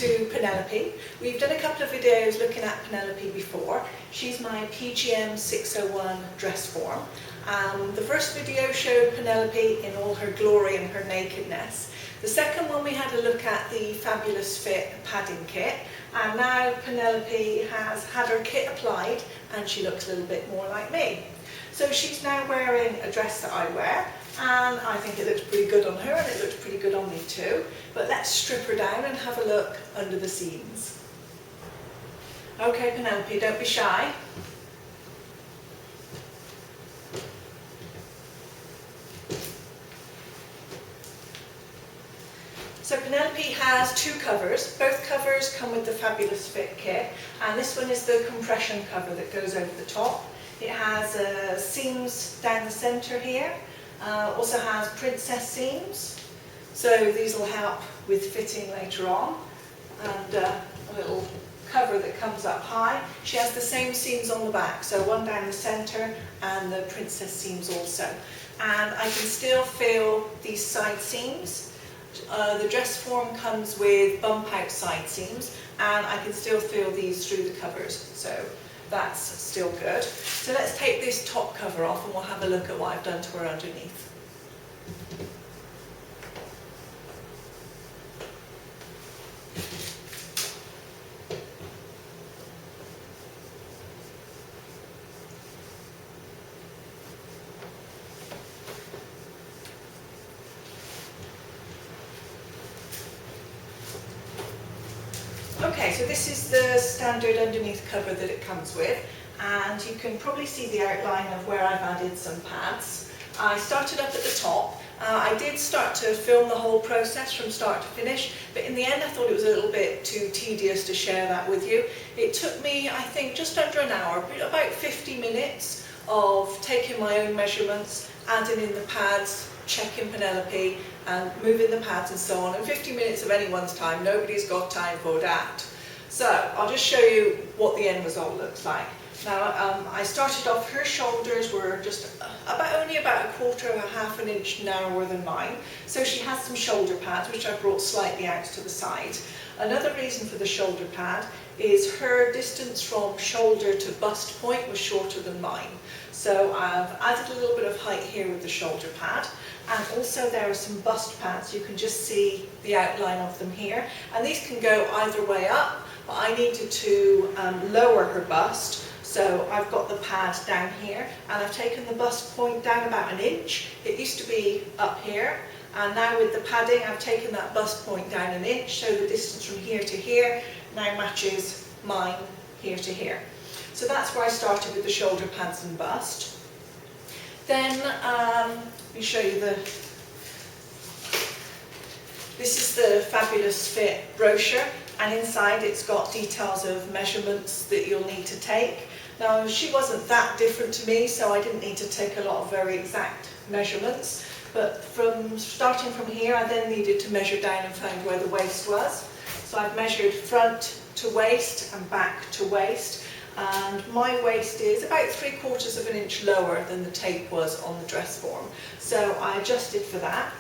to Penelope. We've done a couple of videos looking at Penelope before. She's my PGM 601 dress form. The first video showed Penelope in all her glory and her nakedness. The second one we had a look at the Fabulous Fit padding kit, and now Penelope has had her kit applied and she looks a little bit more like me. So she's now wearing a dress that I wear, and I think it looks pretty good on her and it looks pretty good on me too. But let's strip her down and have a look under the seams. Okay, Penelope, don't be shy. So Penelope has two covers. Both covers come with the Fabulous Fit kit, and this one is the compression cover that goes over the top. It has seams down the centre here, also has princess seams, so these will help with fitting later on, and a little cover that comes up high. She has the same seams on the back, so one down the centre and the princess seams also. And I can still feel these side seams. The dress form comes with bump out side seams, and I can still feel these through the covers, so that's still good. So let's take this top cover off and we'll have a look at what I've done to her underneath. Okay, so this is the standard underneath cover that it comes with, and you can probably see the outline of where I've added some pads. I started up at the top. I did start to film the whole process from start to finish, but in the end I thought it was a little bit too tedious to share that with you. It took me, I think, just under an hour, about 50 minutes of taking my own measurements, adding in the pads, checking Penelope and moving the pads and so on, and 50 minutes of anyone's time. Nobody's got time for that. So I'll just show you what the end result looks like. Now I started off, her shoulders were just only about a quarter of a half an inch narrower than mine, so she has some shoulder pads which I brought slightly out to the side. Another reason for the shoulder pad is her distance from shoulder to bust point was shorter than mine. So I've added a little bit of height here with the shoulder pad, and also there are some bust pads. You can just see the outline of them here, and these can go either way up, but I needed to lower her bust, so I've got the pad down here and I've taken the bust point down about an inch. It used to be up here, and now with the padding I've taken that bust point down an inch, so the distance from here to here now matches mine here to here. So that's where I started with the shoulder pads and bust. Then let me show you this is the Fabulous Fit brochure, and inside it's got details of measurements that you'll need to take. Now she wasn't that different to me, so I didn't need to take a lot of very exact measurements, but starting from here I then needed to measure down and find where the waist was. So I've measured front to waist and back to waist, and my waist is about 3/4 of an inch lower than the tape was on the dress form, so I adjusted for that.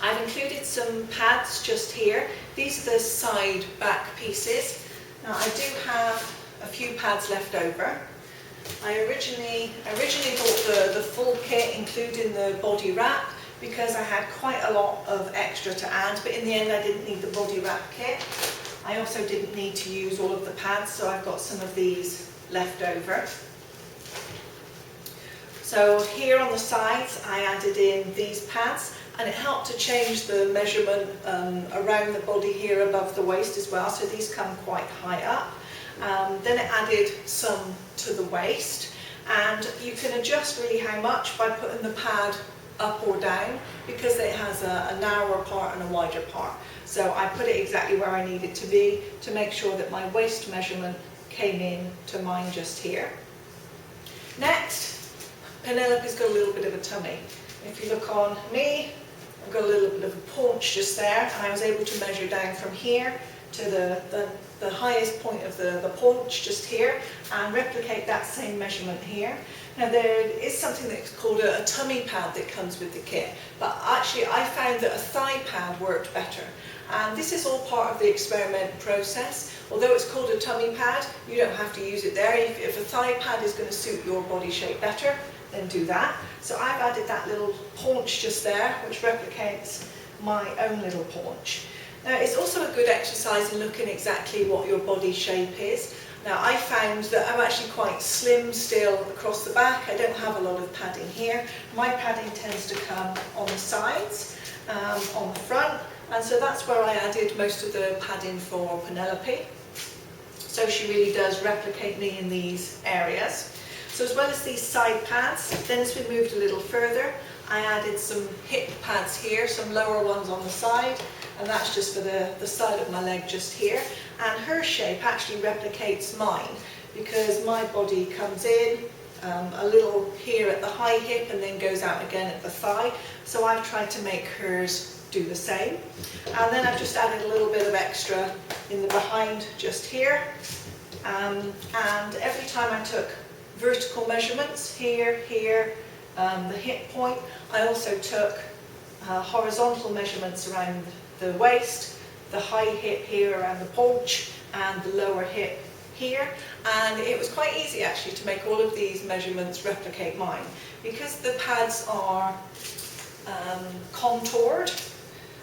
I've included some pads just here. These are the side back pieces. Now I do have a few pads left over. I originally bought the full kit including the body wrap because I had quite a lot of extra to add, but in the end I didn't need the body wrap kit. I also didn't need to use all of the pads, so I've got some of these left over. So here on the sides I added in these pads, and it helped to change the measurement around the body here above the waist as well, so these come quite high up. Then it added some to the waist, and you can adjust really how much by putting the pad up or down, because it has a narrower part and a wider part. So I put it exactly where I need it to be to make sure that my waist measurement came in to mine just here. Next, Penelope's got a little bit of a tummy. If you look on me, I've got a little bit of a paunch just there, and I was able to measure down from here to the highest point of the paunch just here, and replicate that same measurement here. Now there is something that's called a tummy pad that comes with the kit, but actually I found that a thigh pad worked better. And this is all part of the experiment process. Although it's called a tummy pad, you don't have to use it there. If a thigh pad is going to suit your body shape better, then do that. So I've added that little paunch just there, which replicates my own little paunch. Now it's also a good exercise in looking exactly what your body shape is. Now I found that I'm actually quite slim still across the back. I don't have a lot of padding here. My padding tends to come on the sides, on the front, and so that's where I added most of the padding for Penelope. So she really does replicate me in these areas. So as well as these side pads, then as we moved a little further, I added some hip pads here, some lower ones on the side, and that's just for the side of my leg just here. And her shape actually replicates mine, because my body comes in a little here at the high hip and then goes out again at the thigh. So I've tried to make hers do the same. And then I've just added a little bit of extra in the behind just here. And every time I took vertical measurements here, the hip point, I also took horizontal measurements around the waist, the high hip here around the paunch, and the lower hip here. And it was quite easy actually to make all of these measurements replicate mine, because the pads are contoured.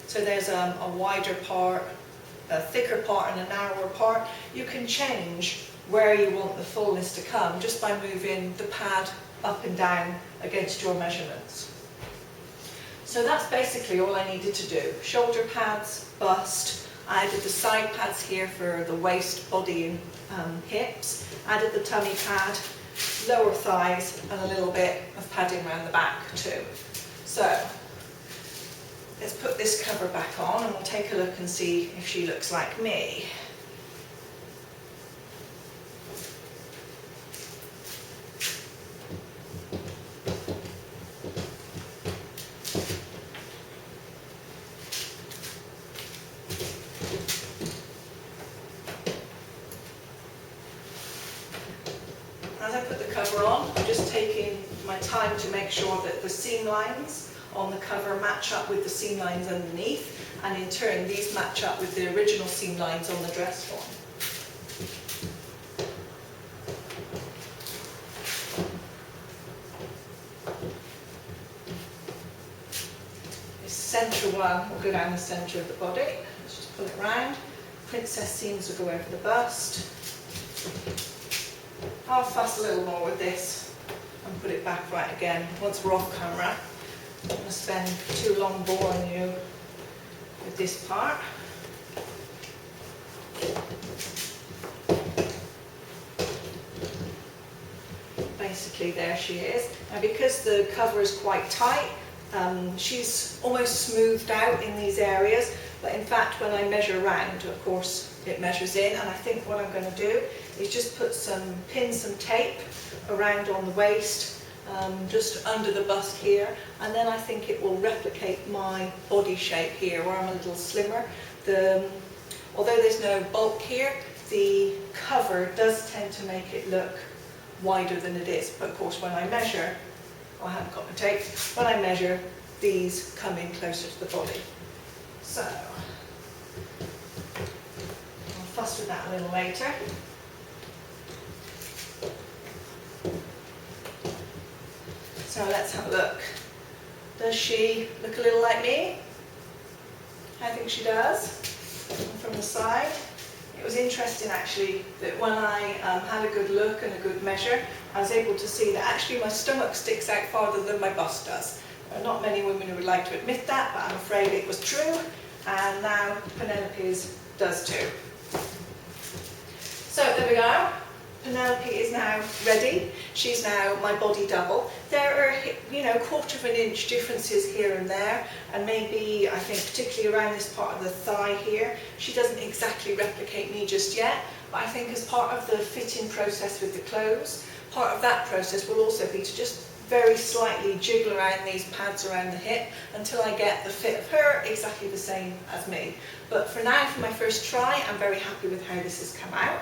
So there's a wider part, a thicker part and a narrower part. You can change where you want the fullness to come just by moving the pad up and down against your measurements. So that's basically all I needed to do. Shoulder pads, bust. I added the side pads here for the waist, body and hips. Added the tummy pad, lower thighs, and a little bit of padding around the back too. So let's put this cover back on and we'll take a look and see if she looks like me. As I put the cover on, I'm just taking my time to make sure that the seam lines on the cover match up with the seam lines underneath, and in turn these match up with the original seam lines on the dress form. This centre one will go down the centre of the body. Let's just pull it round. Princess seams will go over the bust. I'll fuss a little more with this and put it back right again once we're off camera. I'm going to spend too long boring you with this part. Basically there she is. Now because the cover is quite tight, she's almost smoothed out in these areas, but in fact when I measure around, of course it measures in, and I think what I'm going to do is just put pin some tape around on the waist, just under the bust here, and then I think it will replicate my body shape here where I'm a little slimmer. Although there's no bulk here, the cover does tend to make it look wider than it is, but of course when I measure, I haven't got the tape, when I measure these come in closer to the body. So I'll fuss with that a little later. So let's have a look. Does she look a little like me? I think she does. From the side. It was interesting actually that when I had a good look and a good measure, I was able to see that actually my stomach sticks out farther than my bust does. There are not many women who would like to admit that, but I'm afraid it was true, and now Penelope's does too. So there we go. Penelope is now ready. She's now my body double. There are, quarter of an inch differences here and there, and maybe, I think, particularly around this part of the thigh here, she doesn't exactly replicate me just yet, but I think as part of the fitting process with the clothes, part of that process will also be to just very slightly jiggle around these pads around the hip until I get the fit of her exactly the same as me. But for now, for my first try, I'm very happy with how this has come out.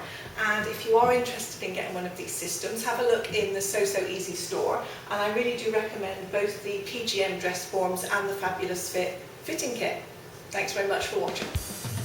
And if you are interested in getting one of these systems, have a look in the So So Easy store. And I really do recommend both the PGM dress forms and the Fabulous Fit fitting kit. Thanks very much for watching.